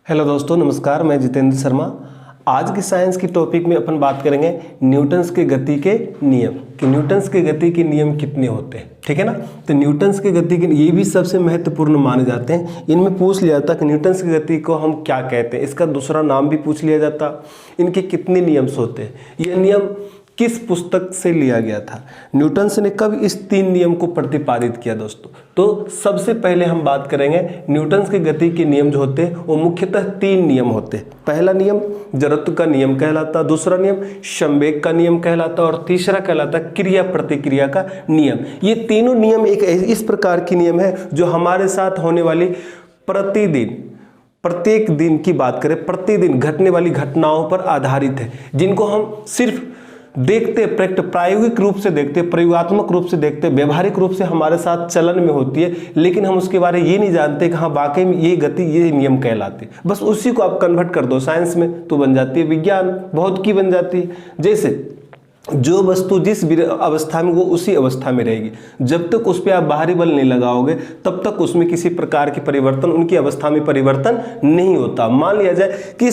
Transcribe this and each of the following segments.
Hello दोस्तों, नमस्कार। मैं जितेंद्र शर्मा। आज की साइंस की टॉपिक में अपन बात करेंगे न्यूटन्स के गति के नियम कि न्यूटन्स के गति के नियम कितने होते हैं। ठीक है ना। तो न्यूटन्स के गति के ये भी सबसे महत्वपूर्ण माने जाते हैं। इनमें पूछ लिया जाता कि न्यूटन्स की गति को हम क्या कहते हैं, इसका दूसरा नाम भी पूछ लिया जाता। इनके कितने नियम्स होते हैं, ये नियम किस पुस्तक से लिया गया था, न्यूटन्स ने कब इस 3 नियम को प्रतिपादित किया। दोस्तों तो सबसे पहले हम बात करेंगे न्यूटन्स के गति के नियम जो होते हैं वो मुख्यतः 3 नियम होते हैं। पहला नियम जड़त्व का नियम कहलाता, दूसरा नियम संवेग का नियम कहलाता और तीसरा कहलाता क्रिया प्रतिक्रिया का नियम। ये तीनों नियम एक इस प्रकार के नियम है जो हमारे साथ होने वाली प्रत्येक दिन की बात करें, प्रतिदिन घटने वाली घटनाओं पर आधारित है, जिनको हम सिर्फ देखते प्रायोगिक रूप से देखते, प्रयोगात्मक रूप से देखते, व्यवहारिक रूप से हमारे साथ चलन में होती है, लेकिन हम उसके बारे में ये नहीं जानते कि हाँ वाकई में ये गति ये नियम कहलाते। बस उसी को आप कन्वर्ट कर दो साइंस में तो बन जाती है विज्ञान, बहुत की बन जाती है। जैसे जो वस्तु जिस अवस्था में वो उसी अवस्था में रहेगी, जब तक उस पर आप बाहरी बल नहीं लगाओगे तब तक उसमें किसी प्रकार की परिवर्तन, उनकी अवस्था में परिवर्तन नहीं होता। मान लिया जाए कि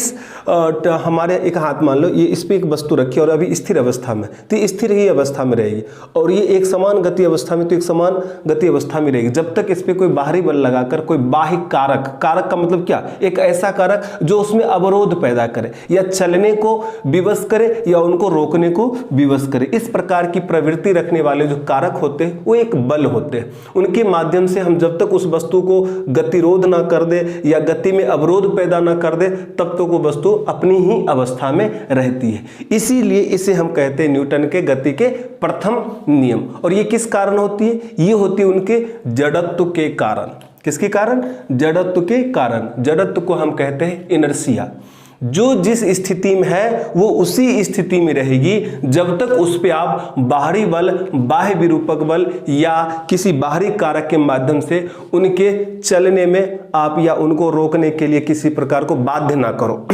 हमारे एक हाथ मान लो ये इस पर एक वस्तु रखी और अभी स्थिर अवस्था में, तो ये स्थिर ही अवस्था में रहेगी, और ये एक समान गति अवस्था में तो एक समान गति अवस्था में रहेगी जब तक इस पर कोई बाहरी बल लगाकर कोई बाह्य कारक का मतलब क्या, एक ऐसा कारक जो उसमें अवरोध पैदा करे या चलने को विवश करे या उनको रोकने को विवश करे। इस प्रकार की प्रवृत्ति रखने वाले जो कारक होते हैं वो एक बल होते हैं। उनके माध्यम से हम जब तक उस वस्तु को गतिरोध ना कर दे या गति में अवरोध पैदा ना कर दे तब तक वो वस्तु अपनी ही अवस्था में रहती है। इसीलिए इसे हम कहते हैं न्यूटन के गति के प्रथम नियम। और ये किस कारण होती है, ये होती है उनके जड़त्व के कारण। किसके कारण? जड़त्व के कारण। जड़त्व को हम कहते हैं इनर्शिया। जो जिस स्थिति में है वो उसी स्थिति में रहेगी जब तक उस पर आप बाहरी बल, बाह्य विरूपक बल या किसी बाहरी कारक के माध्यम से उनके चलने में आप या उनको रोकने के लिए किसी प्रकार को बाध्य ना करो।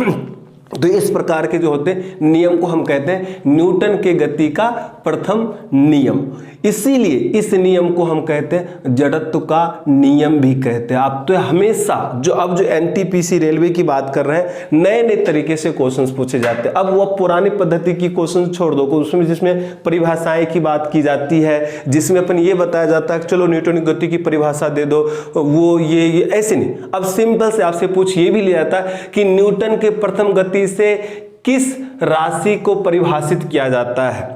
तो इस प्रकार के जो होते हैं नियम को हम कहते हैं न्यूटन के गति का प्रथम नियम। इसीलिए इस नियम को हम कहते हैं जड़त्व का नियम भी कहते हैं। आप तो हमेशा जो एनटीपीसी रेलवे की बात कर रहे हैं, नए नए तरीके से क्वेश्चंस पूछे जाते हैं। अब वो पुरानी पद्धति की क्वेश्चन छोड़ दो, उसमें जिसमें परिभाषाएं की बात की जाती है, जिसमें अपन ये बताया जाता है कि चलो न्यूटन की गति की परिभाषा दे दो, वो ये ऐसे नहीं। अब सिंपल से आपसे पूछ ये भी लिया जाता है कि न्यूटन के प्रथम गति से किस राशि को परिभाषित किया जाता है,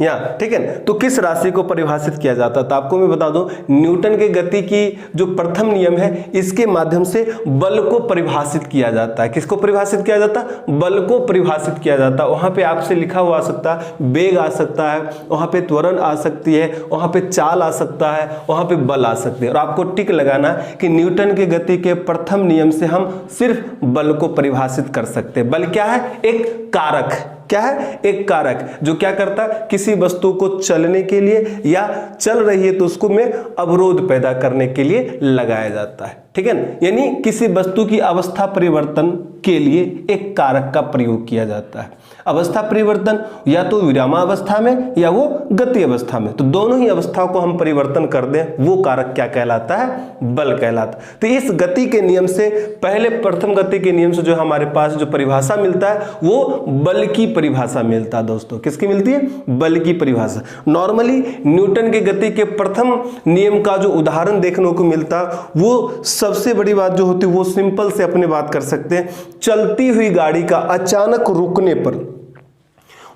या ठीक है। तो किस राशि को परिभाषित किया जाता है, तो आपको मैं बता दूं न्यूटन के गति की जो प्रथम नियम है इसके माध्यम से बल को परिभाषित किया जाता है। किसको परिभाषित किया जाता है? बल को परिभाषित किया जाता है। वहां पे आपसे लिखा हुआ आ सकता है, वेग आ सकता है, वहां पे त्वरण आ सकती है, वहां पे चाल आ सकता है, वहां पे बल आ सकती है। और आपको टिक लगाना कि न्यूटन के गति के प्रथम नियम से हम सिर्फ बल को परिभाषित कर सकते हैं। बल क्या है? एक कारक। क्या है? एक कारक जो क्या करता है, किसी वस्तु को चलने के लिए या चल रही है तो उसको में अवरोध पैदा करने के लिए लगाया जाता है। ठीक है ना। यानी किसी वस्तु की अवस्था परिवर्तन के लिए एक कारक का प्रयोग किया जाता है। अवस्था परिवर्तन या तो विरामावस्था में या वो गति अवस्था में, तो दोनों ही अवस्थाओं को हम परिवर्तन कर दें वो कारक क्या कहलाता है? बल कहलाता है। तो इस गति के नियम से पहले प्रथम गति के नियम से जो हमारे पास जो परिभाषा मिलता है वो बल की परिभाषा मिलता है। दोस्तों किसकी मिलती है? बल की परिभाषा। नॉर्मली न्यूटन के गति के प्रथम नियम का जो उदाहरण देखने को मिलता वो सबसे बड़ी बात जो होती है वो सिंपल से अपने बात कर सकते हैं। चलती हुई गाड़ी का अचानक रुकने पर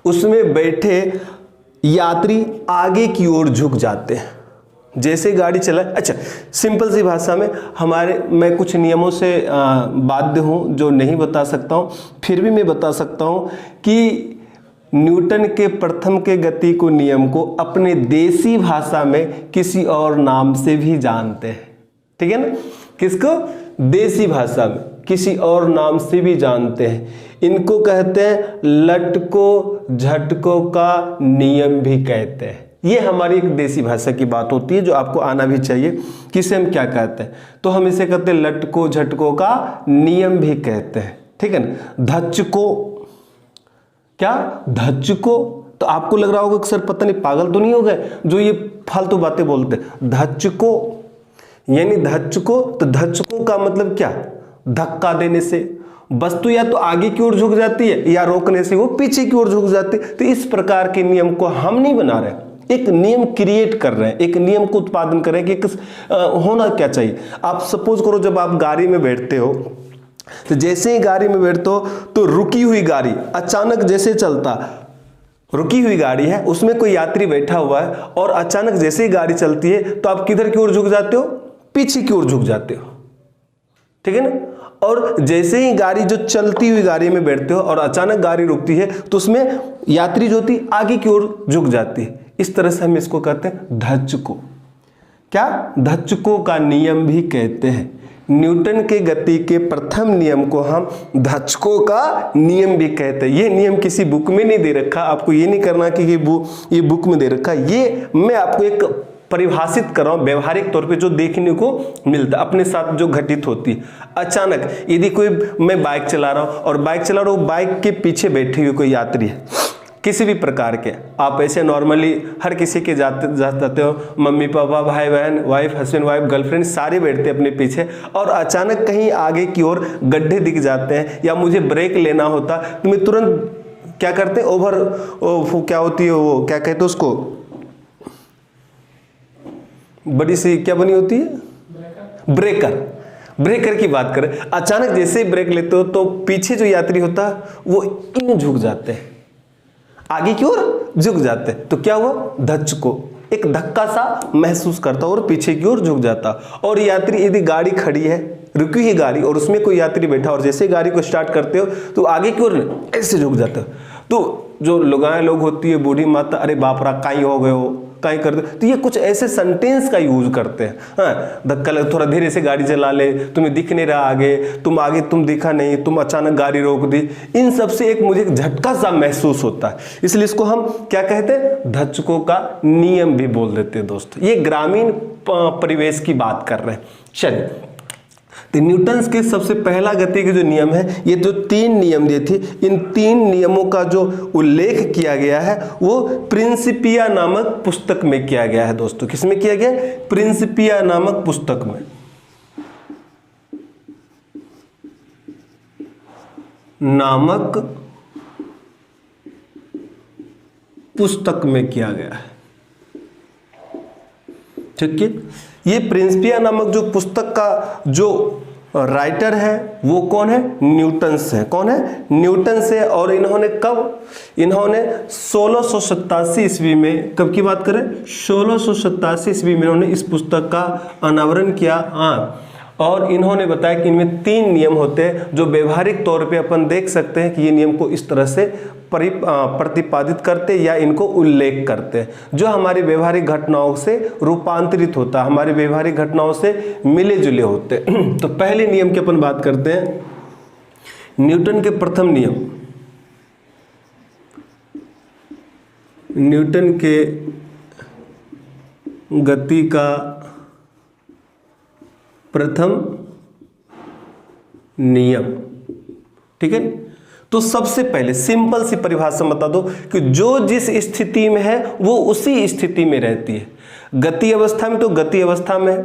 उसमें बैठे यात्री आगे की ओर झुक जाते हैं। जैसे गाड़ी चला, अच्छा सिंपल सी भाषा में मैं कुछ नियमों से बाध्य हूं जो नहीं बता सकता हूं, फिर भी मैं बता सकता हूं कि न्यूटन के प्रथम के गति को नियम को अपने देसी भाषा में किसी और नाम से भी जानते हैं। ठीक है ना। किसको? देसी भाषा में किसी और नाम से भी जानते हैं। इनको कहते हैं लटको झटको का नियम भी कहते हैं। ये हमारी एक देसी भाषा की बात होती है जो आपको आना भी चाहिए। किसे हम क्या कहते हैं? तो हम इसे कहते हैं लटको झटको का नियम भी कहते हैं। ठीक है ना। धचको, क्या धचको? तो आपको लग रहा होगा कि सर पता नहीं पागल तो नहीं हो गए जो ये फालतू बातें बोलते। धचको यानी धचको, तो धचको का मतलब क्या? धक्का देने से वस्तु या तो आगे की ओर झुक जाती है या रोकने से वो पीछे की ओर झुक जाती है। तो इस प्रकार के नियम को हम नहीं बना रहे, एक नियम क्रिएट कर रहे हैं, एक नियम को उत्पादन कर रहे हैं कि होना क्या चाहिए। आप सपोज करो जब आप गाड़ी में बैठते हो तो जैसे ही गाड़ी में बैठते हो तो रुकी हुई गाड़ी अचानक जैसे चलता, रुकी हुई गाड़ी है उसमें कोई यात्री बैठा हुआ है और अचानक जैसे ही गाड़ी चलती है तो आप किधर की ओर झुक जाते हो, पीछे की ओर झुक जाते हो, ठीक है ना। और जैसे ही गाड़ी जो चलती हुई गाड़ी में बैठते हो और अचानक गाड़ी रुकती है तो उसमें यात्री जो होती आगे की ओर झुक जाती है। इस तरह से हम इसको कहते हैं धचको। क्या? धचको का नियम भी कहते हैं। न्यूटन के गति के प्रथम नियम को हम धचको का नियम भी कहते हैं। ये नियम किसी बुक में नहीं दे रखा, आपको ये नहीं करना कि ये बुक में दे रखा, ये मैं आपको एक परिभाषित कर रहा हूं व्यवहारिक तौर पे जो देखने को मिलता अपने साथ जो घटित होती है। अचानक यदि कोई, मैं बाइक चला रहा हूं और बाइक चला रहा हूं, बाइक के पीछे बैठे हुए कोई यात्री है किसी भी प्रकार के, आप ऐसे नॉर्मली हर किसी के जाते हो, मम्मी पापा भाई बहन वाइफ हस्बैंड वाइफ गर्लफ्रेंड सारे बैठते हैं अपने पीछे, और अचानक कहीं आगे की ओर गड्ढे दिख जाते हैं या मुझे ब्रेक लेना होता तो मैं तुरंत क्या करते हैं, क्या होती है वो, क्या कहते हैं उसको, बड़ी सी क्या बनी होती है, ब्रेकर की बात करें। अचानक जैसे ही ब्रेक लेते हो तो पीछे जो यात्री होता है वो यूं झुक जाते हैं, आगे की ओर झुक जाते हैं। तो क्या हुआ, धचको, एक धक्का सा महसूस करता और पीछे की ओर झुक जाता। और यात्री, यदि गाड़ी खड़ी है, रुकी हुई गाड़ी और उसमें कोई यात्री बैठा और जैसे गाड़ी को स्टार्ट करते हो तो आगे की ओर ऐसे झुक जाते हो। तो जो लुगाएं लोग होती है, बूढ़ी माता, अरे बाप रा काई हो गए हो, काई कर दो, तो ये कुछ ऐसे सेंटेंस का यूज करते हैं। हाँ, धक्का लग, थोड़ा धीरे से गाड़ी चला ले, तुम्हें दिख नहीं रहा आगे, तुम दिखा नहीं, तुम अचानक गाड़ी रोक दी, इन सब से एक मुझे झटका सा महसूस होता है, इसलिए इसको हम क्या कहते हैं, धचकों का नियम भी बोल देते हैं दोस्तों। ये ग्रामीण परिवेश की बात कर रहे हैं। चलिए, तो न्यूटन के सबसे पहला गति के जो नियम है, ये जो 3 नियम दिए थे, इन 3 नियमों का जो उल्लेख किया गया है वो प्रिंसिपिया नामक पुस्तक में किया गया है दोस्तों। किसमें किया गया? प्रिंसिपिया नामक पुस्तक में। पुस्तक में किया गया है, ठीक है। ये प्रिंसिपिया नामक जो पुस्तक का जो राइटर है वो कौन है? न्यूटन्स है। कौन है? न्यूटन्स है। और इन्होंने कब? इन्होंने 1687 ईस्वी में, कब की बात करें? 1687 ईस्वी में इन्होंने इस पुस्तक का अनावरण किया। हाँ, और इन्होंने बताया कि इनमें 3 नियम होते हैं जो व्यवहारिक तौर पे अपन देख सकते हैं कि ये नियम को इस तरह से प्रतिपादित करते या इनको उल्लेख करते हैं, जो हमारी व्यवहारिक घटनाओं से रूपांतरित होता, हमारी व्यवहारिक घटनाओं से मिले जुले होते। तो पहले नियम की अपन बात करते हैं, न्यूटन के प्रथम नियम, न्यूटन के गति का प्रथम नियम, ठीक है। तो सबसे पहले सिंपल सी परिभाषा बता दो कि जो जिस स्थिति में है वो उसी स्थिति में रहती है। गति अवस्था में तो गति अवस्था में है,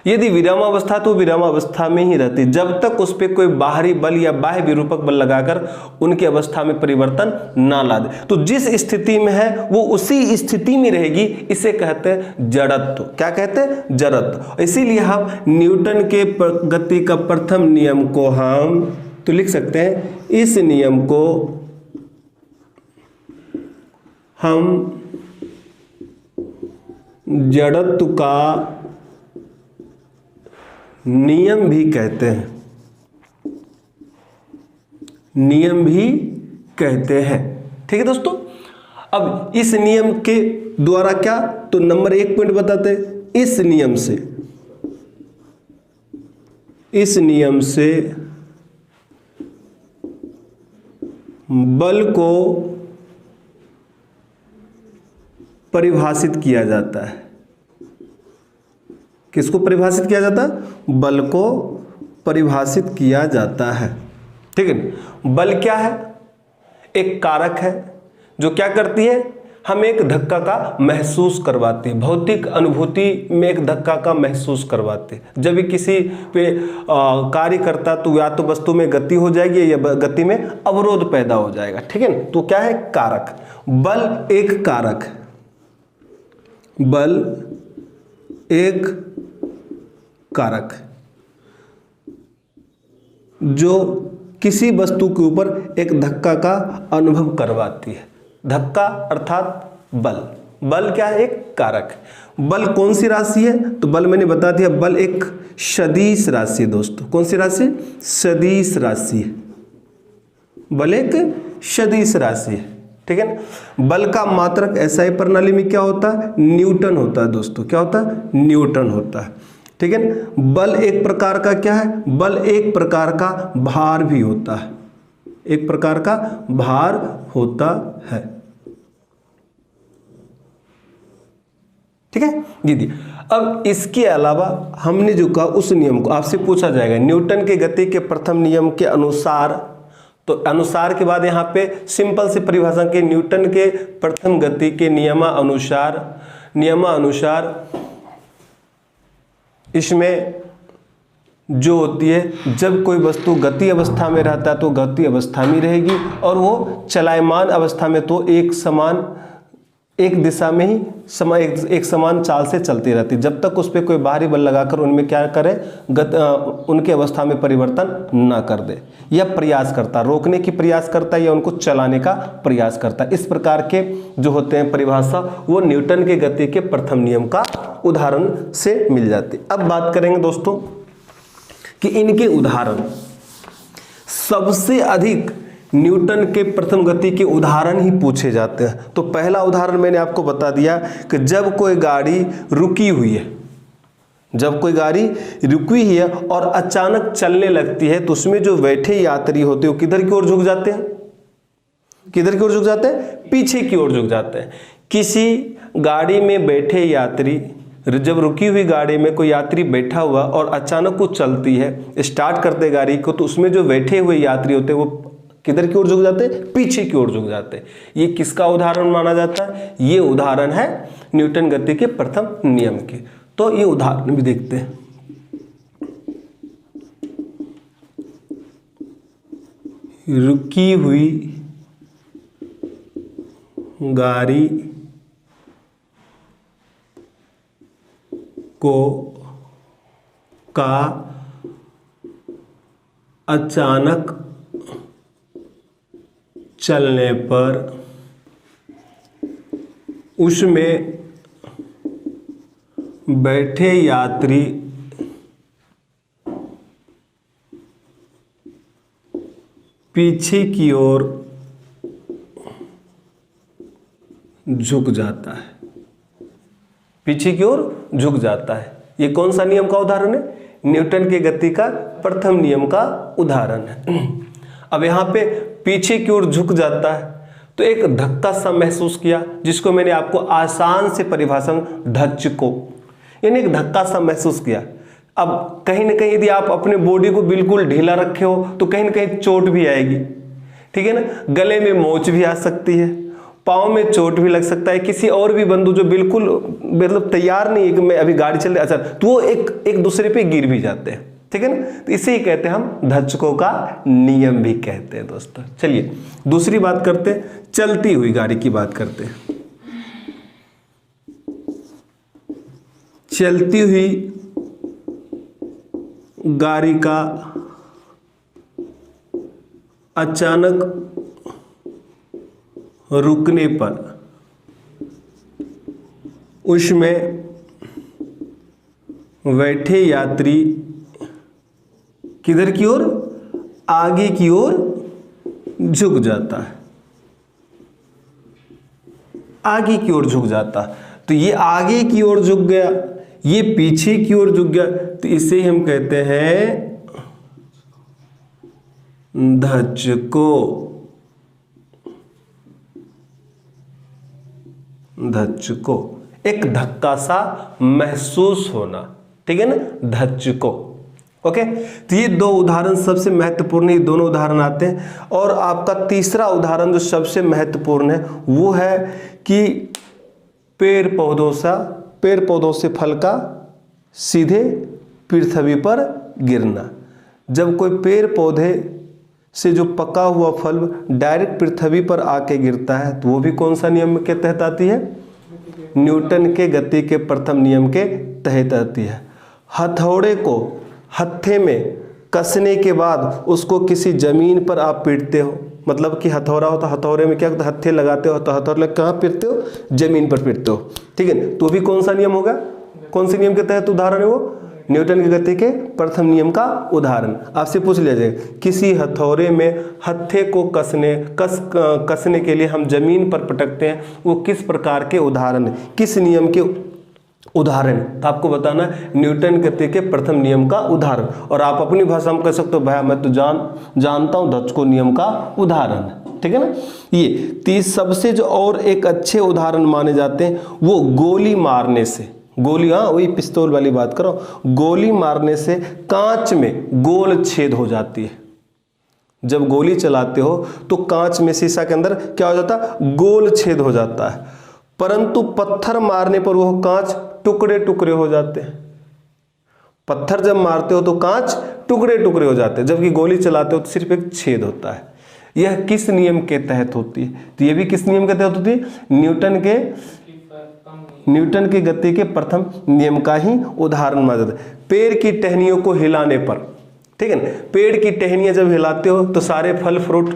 यदि विरामावस्था तो विरामावस्था में ही रहती है, जब तक उस पर कोई बाहरी बल या बाह्य विरूपक बल लगाकर उनकी अवस्था में परिवर्तन ना ला दे। तो जिस स्थिति में है वो उसी स्थिति में रहेगी, इसे कहते हैं जड़त्व। क्या कहते हैं? जड़त्व। इसीलिए हम न्यूटन के गति का प्रथम नियम को हम तो लिख सकते हैं, इस नियम को हम जड़त्व का नियम भी कहते हैं, नियम भी कहते हैं, ठीक है दोस्तों। अब इस नियम के द्वारा क्या, तो नंबर 1 पॉइंट बताते हैं, इस नियम से बल को परिभाषित किया जाता है। किसको परिभाषित किया जाता है? बल को परिभाषित किया जाता है, ठीक है। बल क्या है? एक कारक है जो क्या करती है, हमें एक धक्का का महसूस करवाती है, भौतिक अनुभूति में एक धक्का का महसूस करवाते हैं। जब भी किसी पे कार्य करता तो या तो वस्तु में गति हो जाएगी या गति में अवरोध पैदा हो जाएगा, ठीक है ना। तो क्या है, कारक। बल एक कारक है, बल एक कारक है जो किसी वस्तु के ऊपर एक धक्का का अनुभव करवाती है। धक्का अर्थात बल। बल क्या है, एक कारक है। बल कौन सी राशि है, तो बल मैंने बता दिया, बल एक सदिश राशि है दोस्तों। कौन सी राशि, सदिश राशि है। बल एक सदिश राशि है, ठीक है ना। बल का मात्रक एसआई प्रणाली में क्या होता है, न्यूटन होता है दोस्तों। क्या होता है, न्यूटन होता है, ठीक है ना। बल एक प्रकार का क्या है, बल एक प्रकार का भार भी होता है, एक प्रकार का भार होता है, ठीक है दीदी। अब इसके अलावा हमने जो कहा उस नियम को आपसे पूछा जाएगा, न्यूटन के गति के प्रथम नियम के अनुसार। तो अनुसार के बाद यहाँ पे सिंपल से परिभाषा के, न्यूटन के प्रथम गति के नियमानुसार इसमें जो होती है, जब कोई वस्तु गति अवस्था में रहता है तो गति अवस्था में रहेगी, और वो चलायमान अवस्था में तो एक दिशा में ही एक समान चाल से चलती रहती, जब तक उस पर कोई बाहरी बल लगाकर उनमें क्या करे, उनके अवस्था में परिवर्तन ना कर दे, या प्रयास करता, रोकने की प्रयास करता है या उनको चलाने का प्रयास करता है। इस प्रकार के जो होते हैं परिभाषा, वो न्यूटन के गति के प्रथम नियम का उदाहरण से मिल जाती। अब बात करेंगे दोस्तों कि इनके उदाहरण, सबसे अधिक न्यूटन के प्रथम गति के उदाहरण ही पूछे जाते हैं। तो पहला उदाहरण मैंने आपको बता दिया कि जब कोई गाड़ी रुकी हुई है, जब कोई गाड़ी रुकी हुई है और अचानक चलने लगती है, तो उसमें जो बैठे यात्री होते हैं वो किधर की ओर झुक जाते हैं, किधर की ओर झुक जाते हैं, पीछे की ओर झुक जाते हैं। किसी गाड़ी में बैठे यात्री, जब रुकी हुई गाड़ी में कोई यात्री बैठा हुआ और अचानक वो चलती है, स्टार्ट करते गाड़ी को, तो उसमें जो बैठे हुए यात्री होते हैं वो किधर की ओर झुक जाते हैं, पीछे की ओर झुक जाते हैं। ये किसका उदाहरण माना जाता है, ये उदाहरण है न्यूटन गति के प्रथम नियम के। तो ये उदाहरण भी देखते हैं। रुकी हुई गाड़ी का अचानक चलने पर उसमें बैठे यात्री पीछे की ओर झुक जाता है, पीछे की ओर झुक जाता है। ये कौन सा नियम का उदाहरण है, न्यूटन के गति का प्रथम नियम का उदाहरण है। अब यहाँ पे पीछे की ओर झुक जाता है, तो एक धक्का सा महसूस किया, जिसको मैंने आपको आसान से परिभाषा, धक्को, यानी एक धक्का सा महसूस किया। अब कहीं ना कहीं यदि आप अपने बॉडी को बिल्कुल ढीला रखे हो तो कहीं ना कहीं चोट भी आएगी, ठीक है ना। गले में मोच भी आ सकती है, पाँव में चोट भी लग सकता है। किसी और भी बंधु जो बिल्कुल मतलब तैयार नहीं है कि मैं अभी गाड़ी चल रही, अच्छा, तो वो एक दूसरे पे गिर भी जाते हैं, ठीक है ना। तो इसे ही कहते हैं हम धक्कों का नियम भी कहते हैं दोस्तों। चलिए दूसरी बात करते हैं, चलती हुई गाड़ी की बात करते हैं। चलती हुई गाड़ी का अचानक रुकने पर उसमें बैठे यात्री किधर की ओर, आगे की ओर झुक जाता है, आगे की ओर झुक जाता है। तो ये आगे की ओर झुक गया, ये पीछे की ओर झुक गया, तो इसे हम कहते हैं धक्को, धक्को, एक धक्का सा महसूस होना, ठीक है ना, धक्को। ओके, तो ये दो उदाहरण सबसे महत्वपूर्ण, ये दोनों उदाहरण आते हैं। और आपका तीसरा उदाहरण जो सबसे महत्वपूर्ण है वो है कि पेड़ पौधों से फल का सीधे पृथ्वी पर गिरना। जब कोई पेड़ पौधे से जो पका हुआ फल डायरेक्ट पृथ्वी पर आके गिरता है तो वो भी कौन सा नियम के तहत आती है? न्यूटन के गति के प्रथम नियम के तहत आती है। हथौड़े को हत्थे में कसने के बाद उसको किसी जमीन पर आप पीटते हो, मतलब कि हथौड़ा होता, हथौड़े में क्या होता है, हत्थे लगाते हो तो हथौड़े कहाँ पीटते हो? जमीन पर पीटते हो, ठीक है। तो भी कौन सा नियम होगा? कौन से नियम के तहत उदाहरण है वो? न्यूटन की गति के प्रथम नियम का उदाहरण। आपसे पूछ लिया जाए किसी हथौड़े में हत्थे को कसने के लिए हम जमीन पर पटकते हैं, वो किस प्रकार के उदाहरण है, किस नियम के उदाहरण? तो आपको बताना है न्यूटन गति के प्रथम नियम का उदाहरण। और आप अपनी भाषा में कह सकते हो भाई मैं तो जानता हूँ धचको नियम का उदाहरण, ठीक है ना। ये सबसे जो और एक अच्छे उदाहरण माने जाते हैं वो गोली मारने से, गोली, हाँ वही पिस्तौल वाली बात करो, गोली मारने से कांच में गोल छेद हो जाती है। जब गोली चलाते हो तो कांच में, शीशा के अंदर क्या हो जाता है? गोल छेद हो जाता है। परंतु पत्थर मारने पर वह कांच टुकड़े टुकड़े हो जाते हैं। पत्थर जब मारते हो तो कांच टुकड़े टुकड़े हो जाते हैं, जबकि गोली चलाते हो तो सिर्फ एक छेद होता है। यह किस नियम के तहत होती है? तो यह भी किस नियम के तहत होती है? न्यूटन के गति के प्रथम नियम का ही उदाहरण माना जाता है। पेड़ की टहनियों को हिलाने पर, ठीक है ना, पेड़ की टहनियां जब हिलाते हो तो सारे फल फ्रूट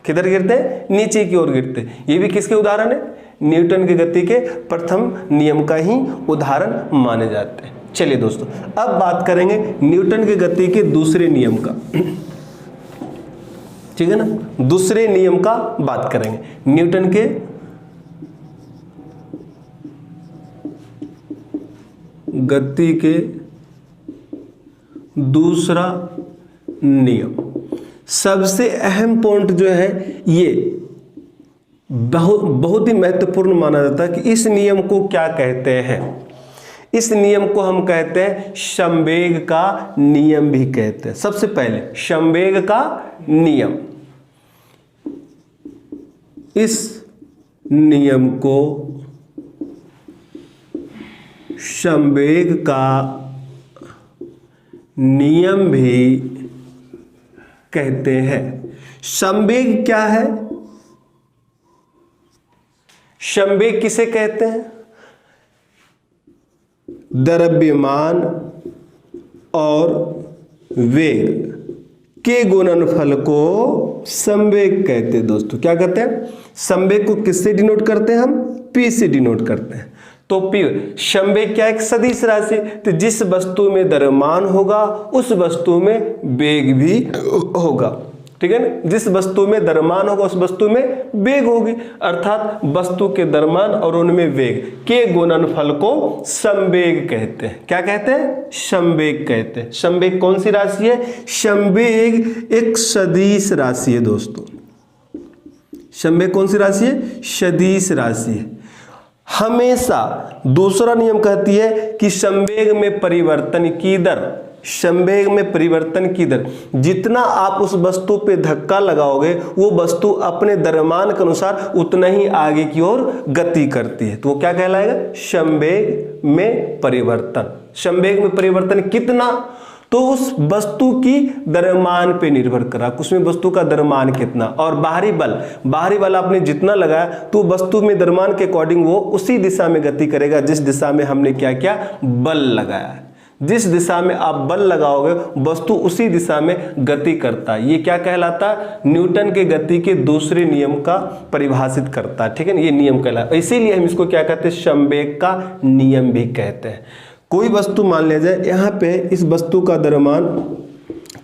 किधर गिरते हैं? नीचे की ओर गिरते हैं। ये भी किसके उदाहरण है? न्यूटन की गति के प्रथम नियम का ही उदाहरण माने जाते हैं। चलिए दोस्तों, अब बात करेंगे न्यूटन की गति के दूसरे नियम का, ठीक है ना। दूसरे नियम का बात करेंगे, न्यूटन के गति के दूसरा नियम। सबसे अहम पॉइंट जो है ये बहुत ही महत्वपूर्ण माना जाता है कि इस नियम को क्या कहते हैं। इस नियम को हम कहते हैं संवेग का नियम भी कहते हैं। सबसे पहले संवेग का नियम, इस नियम को संवेग का नियम भी कहते हैं। संवेग क्या है? संवेग किसे कहते हैं? द्रव्यमान और वेग के गुणनफल को संवेग कहते हैं। दोस्तों क्या कहते हैं? संवेग को किससे डिनोट करते हैं? हम P से डिनोट करते हैं। तो P संवेग क्या है? एक सदिश राशि। तो जिस वस्तु में द्रव्यमान होगा उस वस्तु में वेग भी होगा, ठीक है ना। जिस वस्तु में द्रव्यमान होगा उस वस्तु में वेग होगी, अर्थात वस्तु के द्रव्यमान और उनमें वेग के गुणनफल को संवेग कहते हैं। क्या कहते हैं? संवेग कहते हैं। संवेग कौन सी राशि है? संवेग एक सदिश राशि है दोस्तों। संवेग कौन सी राशि है? सदिश राशि है। हमेशा दूसरा नियम कहती है कि संवेग में परिवर्तन की दर, संवेग में परिवर्तन की दर, जितना आप उस वस्तु पे धक्का लगाओगे वो वस्तु अपने द्रव्यमान के अनुसार उतना ही आगे की ओर गति करती है। तो वो क्या कहलाएगा? संवेग में परिवर्तन। संवेग में परिवर्तन कितना? तो उस वस्तु की द्रव्यमान पे निर्भर करा, उसमें वस्तु का द्रव्यमान कितना। और बाहरी बल आपने जितना लगाया तो वस्तु में द्रव्यमान के अकॉर्डिंग वो उसी दिशा में गति करेगा जिस दिशा में हमने क्या किया? बल लगाया। जिस दिशा में आप बल लगाओगे वस्तु उसी दिशा में गति करता है। ये क्या कहलाता है? न्यूटन के गति के दूसरे नियम का परिभाषित करता है, ठीक है ना। ये नियम कहलाता है, इसीलिए हम इसको क्या कहते हैं? संवेग का नियम भी कहते हैं। कोई वस्तु मान लिया जाए, यहाँ पे इस वस्तु का द्रव्यमान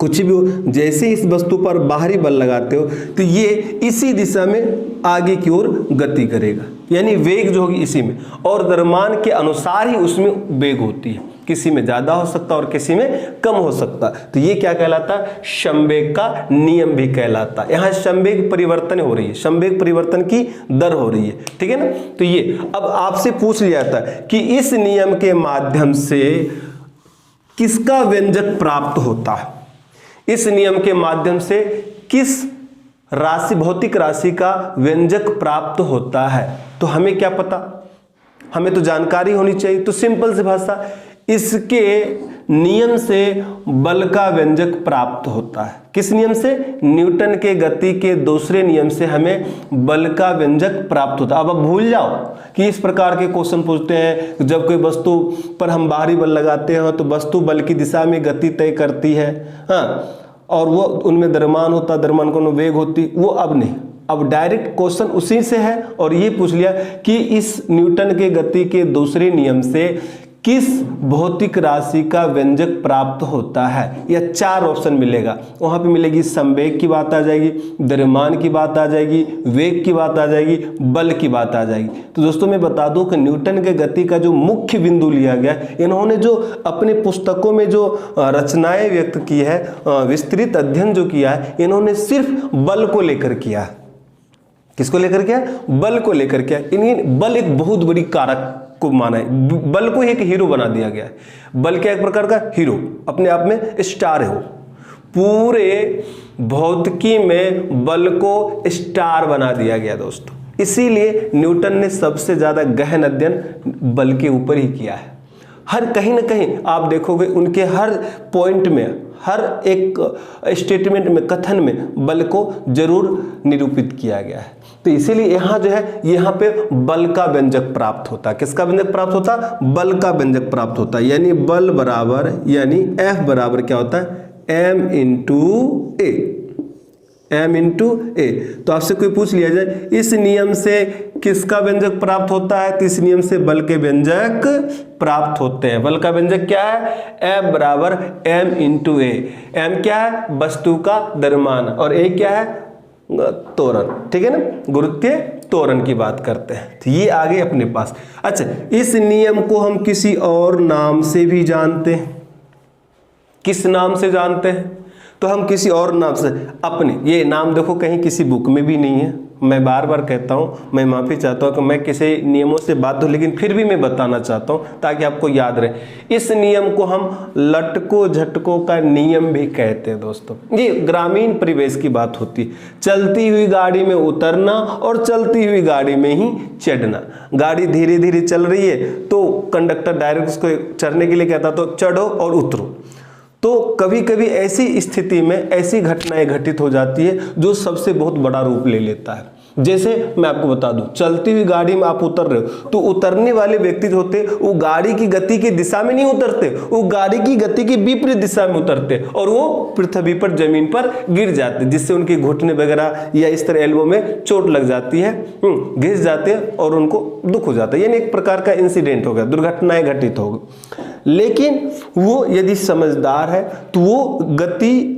कुछ भी हो, जैसे इस वस्तु पर बाहरी बल लगाते हो तो ये इसी दिशा में आगे की ओर गति करेगा, यानी वेग जो होगी इसी में, और द्रव्यमान के अनुसार ही उसमें वेग होती है। किसी में ज्यादा हो सकता है और किसी में कम हो सकता है। तो ये क्या कहलाता है? संवेग का नियम भी कहलाता है। यहाँ संवेग परिवर्तन हो रही है, संवेग परिवर्तन की दर हो रही है, ठीक है ना। तो ये अब आपसे पूछ लिया जाता है कि इस नियम के माध्यम से किसका व्यंजक प्राप्त होता है? इस नियम के माध्यम से किस राशि, भौतिक राशि का व्यंजक प्राप्त होता है? तो हमें क्या पता, हमें तो जानकारी होनी चाहिए। तो सिंपल सी भाषा, इसके नियम से बल का व्यंजक प्राप्त होता है। किस नियम से? न्यूटन के गति के दूसरे नियम से हमें बल का व्यंजक प्राप्त होता है। अब भूल जाओ कि इस प्रकार के क्वेश्चन पूछते हैं, जब कोई वस्तु पर हम बाहरी बल लगाते हैं तो वस्तु बल की दिशा में गति तय करती है, हाँ, और वो उनमें द्रव्यमान होता, द्रव्यमान को वेग होती, वो अब नहीं। अब डायरेक्ट क्वेश्चन उसी से है और ये पूछ लिया कि इस न्यूटन के गति के दूसरे नियम से किस भौतिक राशि का व्यंजक प्राप्त होता है। यह 4 ऑप्शन मिलेगा। वहां पे मिलेगी संवेग की बात आ जाएगी, द्रव्यमान की बात आ जाएगी, वेग की बात आ जाएगी, बल की बात आ जाएगी। तो दोस्तों मैं बता दूं कि न्यूटन के गति का जो मुख्य बिंदु लिया गया, इन्होंने जो अपने पुस्तकों में जो रचनाएं व्यक्त की है, विस्तृत अध्ययन जो किया है, इन्होंने सिर्फ बल को लेकर किया। किसको लेकर किया? बल को लेकर किया। इन्हें बल एक बहुत बड़ी कारक को माना है, बल को एक हीरो बना दिया गया है। बल क्या एक प्रकार का हीरो, अपने आप में स्टार है वो। पूरे भौतिकी में बल को स्टार बना दिया गया दोस्तों। इसीलिए न्यूटन ने सबसे ज्यादा गहन अध्ययन बल के ऊपर ही किया है। हर कहीं ना कहीं आप देखोगे उनके हर पॉइंट में, हर एक स्टेटमेंट में, कथन में बल को जरूर निरूपित किया गया है। तो इसीलिए यहाँ जो है, यहाँ पे बल का व्यंजक प्राप्त होता है। किसका व्यंजक प्राप्त होता है? बल का व्यंजक प्राप्त होता है। यानी बल बराबर, यानी F बराबर क्या होता है? m इंटू ए, m इंटू ए। तो आपसे कोई पूछ लिया जाए इस नियम से किसका व्यंजक प्राप्त होता है, तो इस नियम से बल के व्यंजक प्राप्त होते हैं। बल का व्यंजक क्या है? F बराबर m इंटू ए। m क्या है? वस्तु का द्रव्यमान, और a क्या है? त्वरण। ठीक है ना, गुरुत्वीय त्वरण की बात करते हैं। तो ये आ गए अपने पास। अच्छा, इस नियम को हम किसी और नाम से भी जानते हैं। किस नाम से जानते हैं? तो हम किसी और नाम से, अपने ये नाम देखो कहीं किसी बुक में भी नहीं है। मैं बार बार कहता हूँ, मैं माफ़ी चाहता हूँ कि मैं किसी नियमों से बाध्य हूँ, लेकिन फिर भी मैं बताना चाहता हूँ ताकि आपको याद रहे। इस नियम को हम लटको झटको का नियम भी कहते हैं दोस्तों। ये ग्रामीण परिवेश की बात होती है। चलती हुई गाड़ी में उतरना और चलती हुई गाड़ी में ही चढ़ना। गाड़ी धीरे धीरे चल रही है तो कंडक्टर डायरेक्ट उसको चढ़ने के लिए कहता तो चढ़ो और उतरो। तो कभी कभी ऐसी स्थिति में ऐसी घटनाएं घटित हो जाती है जो सबसे बहुत बड़ा रूप ले लेता है। जैसे मैं आपको बता दूं, चलती हुई गाड़ी में आप उतर रहे हो तो उतरने वाले व्यक्ति जो होते वो गाड़ी की गति की दिशा में नहीं उतरते, वो गाड़ी की गति की विपरीत दिशा में उतरते और वो पृथ्वी पर, जमीन पर गिर जाते, जिससे उनके घुटने वगैरह या इस तरह एल्बो में चोट लग जाती है, घिस जाते हैं और उनको दुख हो जाता है। यानी एक प्रकार का इंसिडेंट हो गया, दुर्घटनाएं घटित हो गई। लेकिन वो यदि समझदार है तो वो गति,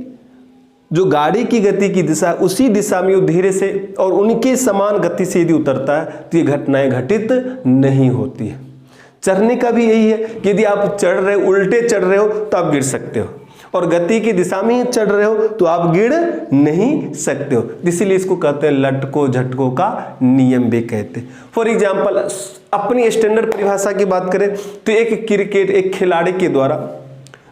जो गाड़ी की गति की दिशा, उसी दिशा में वो धीरे से और उनके समान गति से यदि उतरता है तो ये घटनाएं घटित नहीं होती है। चढ़ने का भी यही है कि यदि आप चढ़ रहे हो, उल्टे चढ़ रहे हो तो आप गिर सकते हो, और गति की दिशा में ही चढ़ रहे हो तो आप गिर नहीं सकते हो। इसीलिए इसको कहते हैं लटको झटको का नियम भी कहते हैं। फॉर एग्जाम्पल, अपनी स्टैंडर्ड परिभाषा की बात करें तो एक खिलाड़ी के द्वारा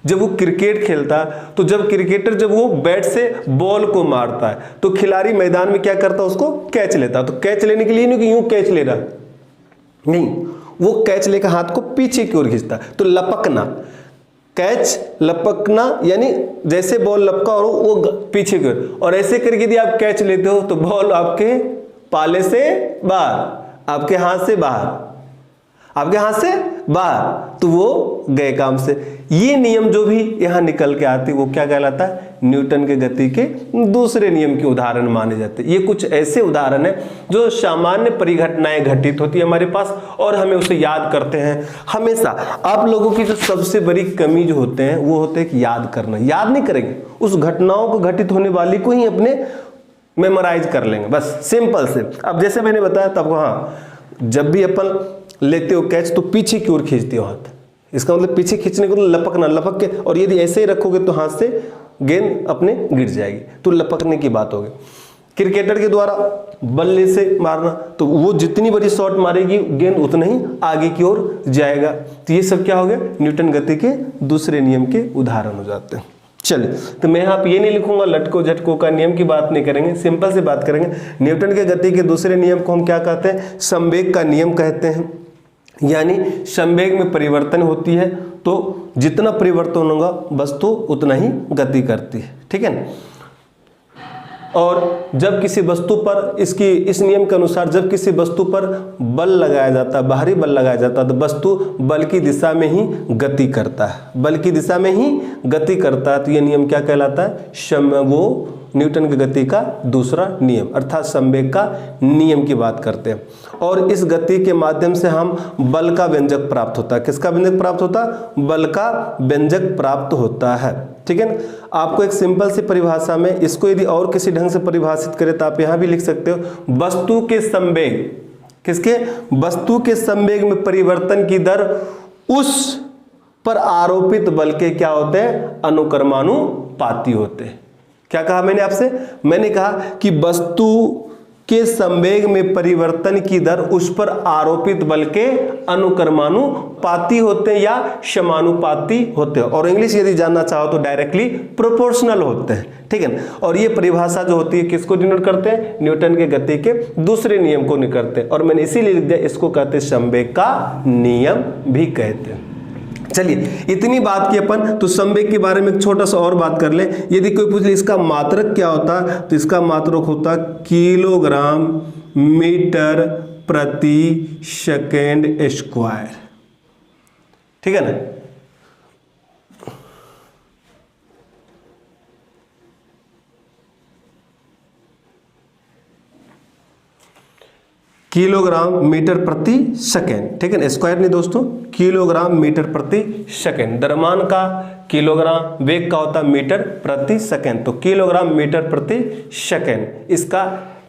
जब वो क्रिकेट खेलता है तो जब क्रिकेटर जब वो बैट से बॉल को मारता है तो खिलाड़ी मैदान में क्या करता है? उसको कैच लेता है। तो कैच लेने के लिए नहीं कि यूं कैच ले रहा नहीं, वो कैच लेकर हाथ को पीछे की ओर खींचता है। तो लपकना, कैच लपकना, यानी जैसे बॉल लपका और वो पीछे की ओर, और ऐसे करके यदि आप कैच लेते हो तो बॉल आपके पाले से बाहर, आपके हाथ से बाहर, आपके हाथ से बाहर, तो वो गए काम से। ये नियम जो भी यहां निकल के आती वो क्या कहलाता है? न्यूटन के गति के दूसरे नियम के उदाहरण माने जाते हैं। ये कुछ ऐसे उदाहरण है जो सामान्य परिघटनाएं घटित होती है हमारे पास और हमें उसे याद करते हैं हमेशा। आप लोगों की जो सबसे बड़ी कमी जो होते हैं वो होते हैं कि याद करना। याद नहीं करेंगे, उस घटनाओं को घटित होने वाली को ही अपने मेमोराइज कर लेंगे, बस सिंपल से। अब जैसे मैंने बताया तब, हाँ, जब भी अपन लेते हो कैच तो पीछे की ओर खींचते हो हाथ, इसका मतलब पीछे खींचने को तो लपकना, लपक के, और यदि ऐसे ही रखोगे तो हाथ से गेंद अपने गिर जाएगी, तो लपकने की बात होगी। क्रिकेटर के द्वारा बल्ले से मारना, तो वो जितनी बड़ी शॉट मारेगी गेंद उतना ही आगे की ओर जाएगा। तो ये सब क्या हो गया? न्यूटन गति के दूसरे नियम के उदाहरण हो जाते हैं। चलिए, तो मैं यहाँ पे ये नहीं लिखूंगा, लटको झटको का नियम की बात नहीं करेंगे, सिंपल सी बात करेंगे। न्यूटन के गति के दूसरे नियम को हम क्या कहते हैं? संवेग का नियम कहते हैं। यानी संवेग में परिवर्तन होती है, तो जितना परिवर्तन होगा वस्तु उतना ही गति करती है, ठीक है ना। और जब किसी वस्तु पर इस नियम के अनुसार जब किसी वस्तु पर बल लगाया जाता है, बाहरी बल लगाया जाता है, तो वस्तु बल की दिशा में ही गति करता है, बल की दिशा में ही गति करता है। तो ये नियम क्या कहलाता है? वो न्यूटन की गति का दूसरा नियम अर्थात संवेग का नियम की बात करते हैं। और इस गति के माध्यम से हम बल का व्यंजक प्राप्त होता है। किसका व्यंजक प्राप्त होता है? बल का व्यंजक प्राप्त होता है, ठीक है ना। आपको एक सिंपल सी परिभाषा में इसको यदि और किसी ढंग से परिभाषित करें तो आप यहां भी लिख सकते हो, वस्तु के संवेग, किसके? वस्तु के संवेग में परिवर्तन की दर उस पर आरोपित बल के क्या होते हैं? अनुक्रमानुपाती होते हैं। क्या कहा मैंने आपसे? मैंने कहा कि वस्तु के संवेग में परिवर्तन की दर उस पर आरोपित बल के अनुक्रमानुपाती होते हैं या समानुपाती होते हैं, और इंग्लिश यदि जानना चाहो तो डायरेक्टली प्रोपोर्शनल होते हैं, ठीक है ना। और ये परिभाषा जो होती है किसको डिनोट करते हैं? न्यूटन के गति के दूसरे नियम को निकलते हैं, और मैंने इसीलिए लिख दिया, इसको कहते हैं संवेग का नियम भी कहते हैं। चलिए, इतनी बात की अपन, तो संवेग के बारे में एक छोटा सा और बात कर ले। यदि कोई पूछ ले इसका मात्रक क्या होता है, तो इसका मात्रक होता किलोग्राम मीटर प्रति सेकेंड स्क्वायर, ठीक है ना। किलोग्राम मीटर प्रति सेकेंड, ठीक है ना, स्क्वायर नहीं दोस्तों, किलोग्राम मीटर प्रति सेकेंड। द्रव्यमान का किलोग्राम, वेग का होता है मीटर प्रति सेकेंड, तो किलोग्राम मीटर प्रति सेकेंड इसका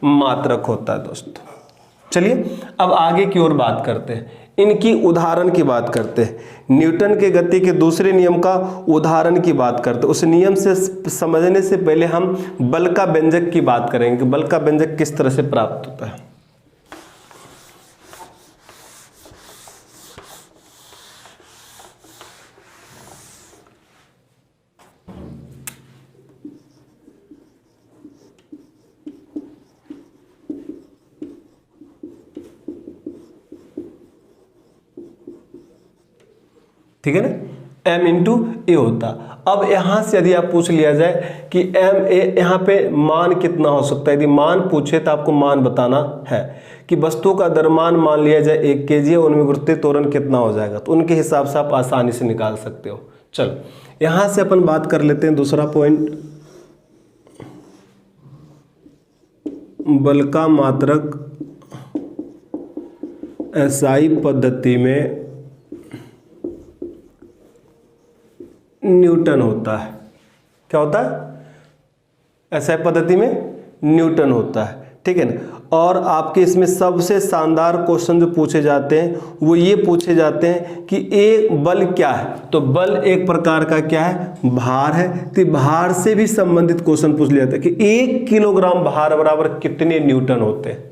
मात्रक होता है दोस्तों। चलिए, अब आगे की ओर बात करते हैं, इनकी उदाहरण की बात करते हैं। न्यूटन के गति के दूसरे नियम का उदाहरण की बात करते हैं। उस नियम से समझने से पहले हम बल का व्यंजक की बात करेंगे कि बल का व्यंजक किस तरह से प्राप्त होता है। ठीक है ना, m इंटू ए होता। अब यहां से यदि आप पूछ लिया जाए कि m a यहाँ पे मान कितना हो सकता है, यदि मान पूछे तो आपको मान बताना है कि वस्तु का द्रव्यमान मान लिया जाए 1 kg है, उनमें गुरुत्वीय त्वरण कितना हो जाएगा, तो उनके हिसाब से आप आसानी से निकाल सकते हो। चलो, यहां से अपन बात कर लेते हैं दूसरा पॉइंट, बल का मात्रक एसआई पद्धति में न्यूटन होता है। क्या होता है? एसआई पद्धति में न्यूटन होता है, ठीक है ना। और आपके इसमें सबसे शानदार क्वेश्चन जो पूछे जाते हैं वो ये पूछे जाते हैं कि एक बल क्या है, तो बल एक प्रकार का क्या है? भार है। तो भार से भी संबंधित क्वेश्चन पूछ लिया जाता है कि 1 किलोग्राम भार बराबर कितने न्यूटन होते हैं।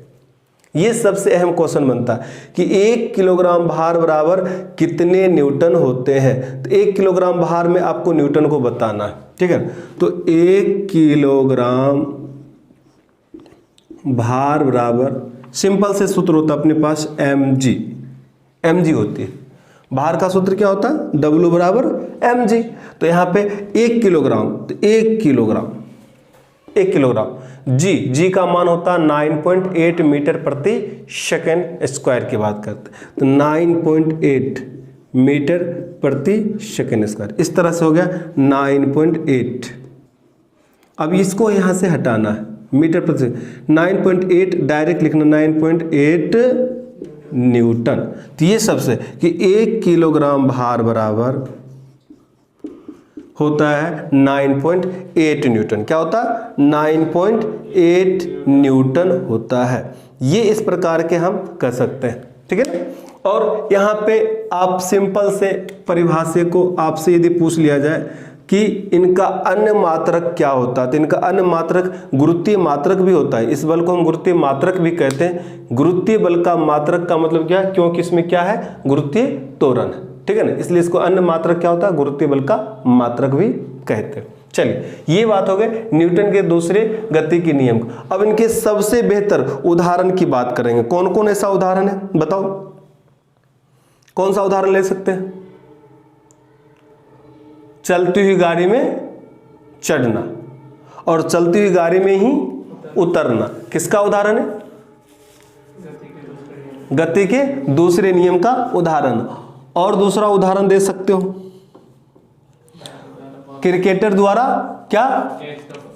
ये सबसे अहम क्वेश्चन बनता है कि 1 किलोग्राम भार बराबर कितने न्यूटन होते हैं। तो 1 किलोग्राम भार में आपको न्यूटन को बताना है, ठीक है। तो 1 किलोग्राम भार बराबर, सिंपल से सूत्र होता है अपने पास mg होती है। भार का सूत्र क्या होता है? W बराबर mg। तो यहाँ पे 1 किलोग्राम, तो 1 किलोग्राम जी का मान होता है 9.8 मीटर प्रति सेकेंड स्क्वायर की बात करते हैं। तो 9.8 मीटर प्रति सेकेंड स्क्वायर, इस तरह से हो गया 9.8। अब इसको यहाँ से हटाना है, मीटर प्रति 9.8 डायरेक्ट लिखना, 9.8 न्यूटन। तो ये सबसे कि 1 किलोग्राम भार बराबर होता है 9.8 न्यूटन। क्या होता है? 9.8 न्यूटन होता है। ये इस प्रकार के हम कर सकते हैं, ठीक है। और यहाँ पे आप सिंपल से परिभाषा को आपसे यदि पूछ लिया जाए कि इनका अन्य मात्रक क्या होता है, तो इनका अन्य मात्रक गुरुत्वीय मात्रक भी होता है। इस बल को हम गुरुत्वीय मात्रक भी कहते हैं। गुरुत्वीय बल का मात्रक का मतलब क्या है? क्योंकि इसमें क्या है? गुरुत्वीय त्वरण, ठीक है ना, इसलिए इसको अन्य मात्रक क्या होता है? गुरुत्वीय बल का मात्रक भी कहते हैं। चलिए, ये बात हो गई न्यूटन के दूसरे गति के नियम। अब इनके सबसे बेहतर उदाहरण की बात करेंगे। कौन कौन ऐसा उदाहरण है बताओ, कौन सा उदाहरण ले सकते हैं? चलती हुई गाड़ी में चढ़ना और चलती हुई गाड़ी में ही उतरना, किसका उदाहरण है? गति के दूसरे नियम का उदाहरण। और दूसरा उदाहरण दे सकते हो, क्रिकेटर द्वारा क्या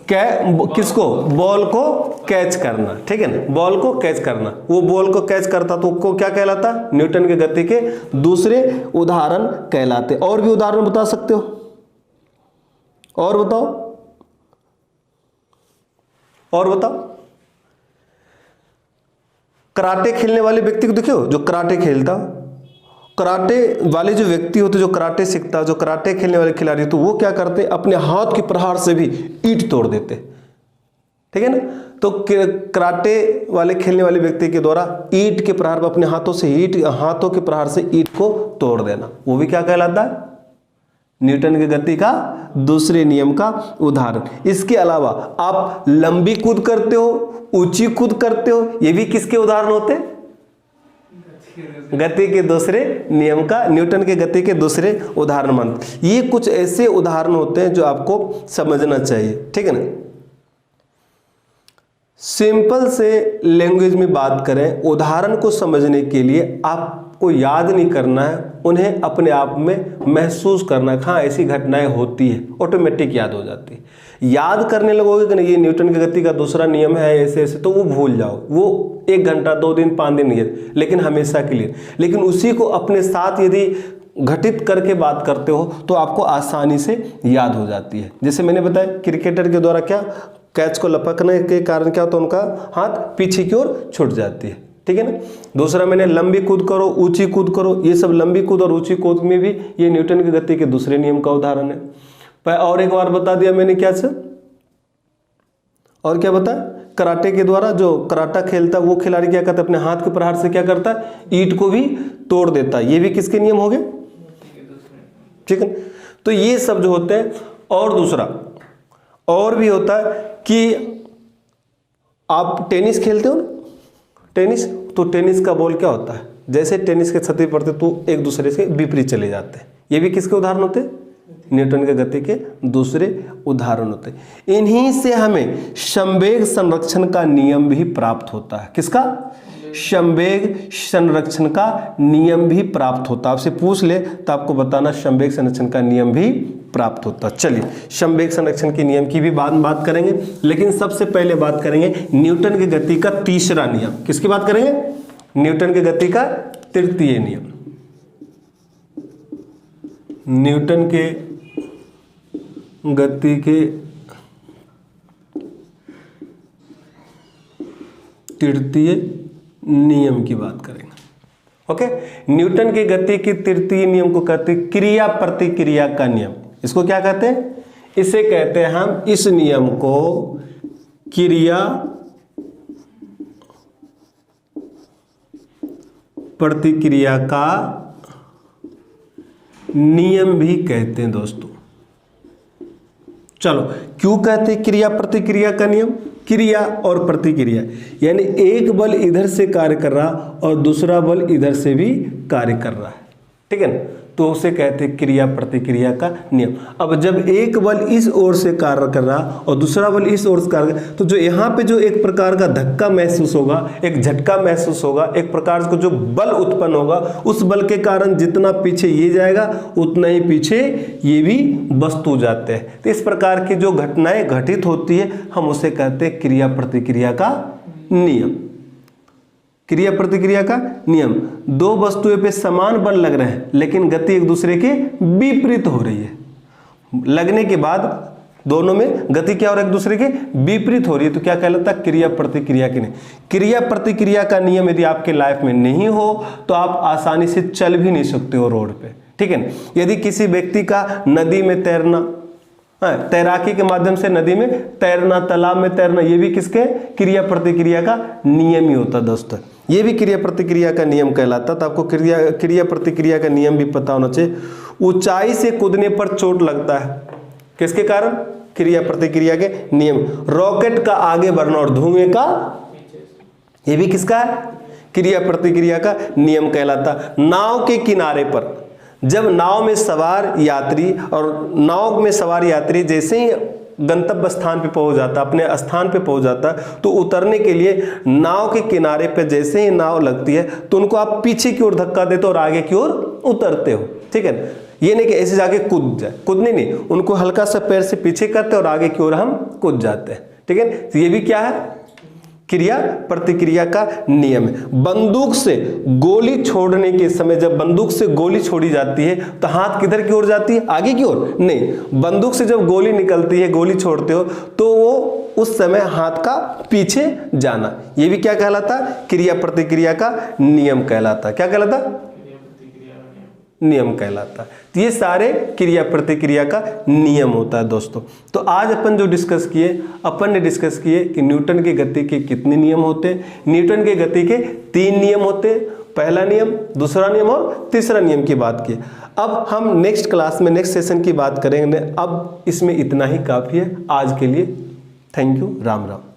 किसको? बॉल को कैच करना, ठीक है ना, बॉल को कैच करना। वो बॉल को कैच करता तो उसको क्या कहलाता? न्यूटन के गति के दूसरे उदाहरण कहलाते। और भी उदाहरण बता सकते हो? और बताओ, और बताओ। कराटे खेलने वाले व्यक्ति को देखो, जो कराटे खेलता, कराटे वाले जो व्यक्ति होते, जो कराटे सीखता, जो कराटे खेलने वाले खिलाड़ी, तो वो क्या करते? अपने हाथ के प्रहार से भी ईंट तोड़ देते, ठीक है ना। तो कराटे वाले खेलने वाले व्यक्ति के द्वारा ईंट के प्रहार पर अपने हाथों के प्रहार से ईंट को तोड़ देना, वो भी क्या कहलाता है? न्यूटन के गति का दूसरे नियम का उदाहरण। इसके अलावा आप लंबी कूद करते हो, ऊंची कूद करते हो, ये भी किसके उदाहरण होते हैं? गति के दूसरे नियम का, न्यूटन के गति के दूसरे उदाहरण मानते। ये कुछ ऐसे उदाहरण होते हैं जो आपको समझना चाहिए, ठीक है ना। सिंपल से लैंग्वेज में बात करें, उदाहरण को समझने के लिए आपको याद नहीं करना है, उन्हें अपने आप में महसूस करना है। हाँ, ऐसी घटनाएं होती है, ऑटोमेटिक याद हो जाती है। याद करने लगोगे कि नहीं ये न्यूटन की गति का दूसरा नियम है ऐसे ऐसे, तो वो भूल जाओ, वो 1 घंटा 2 दिन 5 दिन नहीं, लेकिन हमेशा के लिए। लेकिन उसी को अपने साथ यदि घटित करके बात करते हो तो आपको आसानी से याद हो जाती है। जैसे मैंने बताया, क्रिकेटर के द्वारा क्या, कैच को लपकने के कारण क्या होता है? उनका हाथ पीछे की ओर छूट जाती है, ठीक है ना। दूसरा मैंने लंबी कूद करो, ऊंची कूद करो, ये सब लंबी कूद और ऊंची कूद में भी ये न्यूटन की गति के दूसरे नियम का उदाहरण है। और एक बार बता दिया मैंने, क्या से और क्या बताया? कराटे के द्वारा जो कराटा खेलता है वो खिलाड़ी क्या करता है? अपने हाथ के प्रहार से क्या करता है? ईंट को भी तोड़ देता है। ये भी किसके नियम हो गए? ठीक है। तो ये सब जो होते हैं। और दूसरा और भी होता है कि आप टेनिस खेलते हो ना, टेनिस, तो टेनिस का बॉल क्या होता है? जैसे टेनिस के छतरी पड़ते तो एक दूसरे से विपरीत चले जाते हैं। ये भी किसके उदाहरण होते हैं? न्यूटन के गति के दूसरे उदाहरण होते हैं। इन्हीं से हमें संवेग संरक्षण का नियम भी प्राप्त होता है। किसका? संवेग संरक्षण का नियम भी प्राप्त होता है। आपसे पूछ ले तो आपको बताना संवेग संरक्षण का नियम भी प्राप्त होता है। चलिए, संवेग संरक्षण के नियम की भी बात करेंगे, लेकिन सबसे पहले बात करेंगे न्यूटन की गति का तीसरा नियम। किसकी बात करेंगे? न्यूटन की गति का तृतीय नियम। न्यूटन के गति के तृतीय नियम की बात करेंगे। ओके, न्यूटन की गति के तृतीय नियम को कहते हैं क्रिया प्रतिक्रिया का नियम। इसको क्या कहते हैं? इसे कहते हैं हम, इस नियम को क्रिया प्रतिक्रिया का नियम भी कहते हैं दोस्तों। चलो, क्यों कहते हैं क्रिया प्रतिक्रिया का नियम? क्रिया और प्रतिक्रिया यानी एक बल इधर से कार्य कर रहा और दूसरा बल इधर से भी कार्य कर रहा है, ठीक है ना, तो उसे कहते हैं क्रिया प्रतिक्रिया का नियम। अब जब एक बल इस ओर से कार्य कर रहा और दूसरा बल इस ओर से कार्य कर, तो जो यहाँ पे जो एक प्रकार का धक्का महसूस होगा, एक झटका महसूस होगा, एक प्रकार का जो बल उत्पन्न होगा, उस बल के कारण जितना पीछे ये जाएगा उतना ही पीछे ये भी वस्तु जाते हैं। तो इस प्रकार की जो घटनाएं घटित होती है हम उसे कहते हैं क्रिया प्रतिक्रिया का नियम। क्रिया प्रतिक्रिया का नियम, दो वस्तुओं पे समान बल लग रहे हैं लेकिन गति एक दूसरे के विपरीत हो रही है। लगने के बाद दोनों में गति क्या हो रहा है? एक दूसरे के विपरीत हो रही है, तो क्या कहलाता है? क्रिया प्रतिक्रिया के नियम। क्रिया प्रतिक्रिया का नियम यदि आपके लाइफ में नहीं हो तो आप आसानी से चल भी नहीं सकते हो रोड पे, ठीक है ना। यदि किसी व्यक्ति का नदी में तैरना, तैराकी के माध्यम से नदी में तैरना, तालाब में तैरना, ये भी किसके? क्रिया प्रतिक्रिया का नियम ही होता है दोस्तों। ये भी क्रिया प्रतिक्रिया का नियम कहलाता। तो आपको क्रिया प्रतिक्रिया का नियम भी पता होना चाहिए। ऊंचाई से कूदने पर चोट लगता है, किसके कारण? क्रिया प्रतिक्रिया के नियम। रॉकेट का आगे बढ़ना और धुएं का, ये भी किसका है? क्रिया प्रतिक्रिया का नियम कहलाता। नाव के किनारे पर जब नाव में सवार यात्री जैसे ही गंतव्य स्थान पे पहुंच जाता, अपने स्थान पे पहुंच जाता, तो उतरने के लिए नाव के किनारे पे जैसे ही नाव लगती है तो उनको आप पीछे की ओर धक्का देते हो और आगे की ओर उतरते हो, ठीक है। ये नहीं कि ऐसे जाके कूद जाए, कूदने नहीं, उनको हल्का सा पैर से पीछे करते और आगे की ओर हम कूद जाते हैं, ठीक है। तो ये भी क्या है? क्रिया प्रतिक्रिया का नियम है। बंदूक से गोली छोड़ने के समय जब बंदूक से गोली छोड़ी जाती है तो हाथ किधर की ओर जाती है? आगे की ओर नहीं, बंदूक से जब गोली निकलती है, गोली छोड़ते हो तो वो उस समय हाथ का पीछे जाना, ये भी क्या कहलाता? क्रिया प्रतिक्रिया का नियम कहलाता। क्या कहलाता? नियम कहलाता। तो ये सारे क्रिया प्रतिक्रिया का नियम होता है दोस्तों। तो आज अपन जो डिस्कस किए, अपन ने डिस्कस किए कि न्यूटन के गति के कितने नियम होते हैं। न्यूटन के गति के 3 नियम होते हैं, पहला नियम, दूसरा नियम और तीसरा नियम की बात की। अब हम नेक्स्ट क्लास में, नेक्स्ट सेशन की बात करेंगे। अब इसमें इतना ही काफ़ी है आज के लिए। Thank you. राम राम।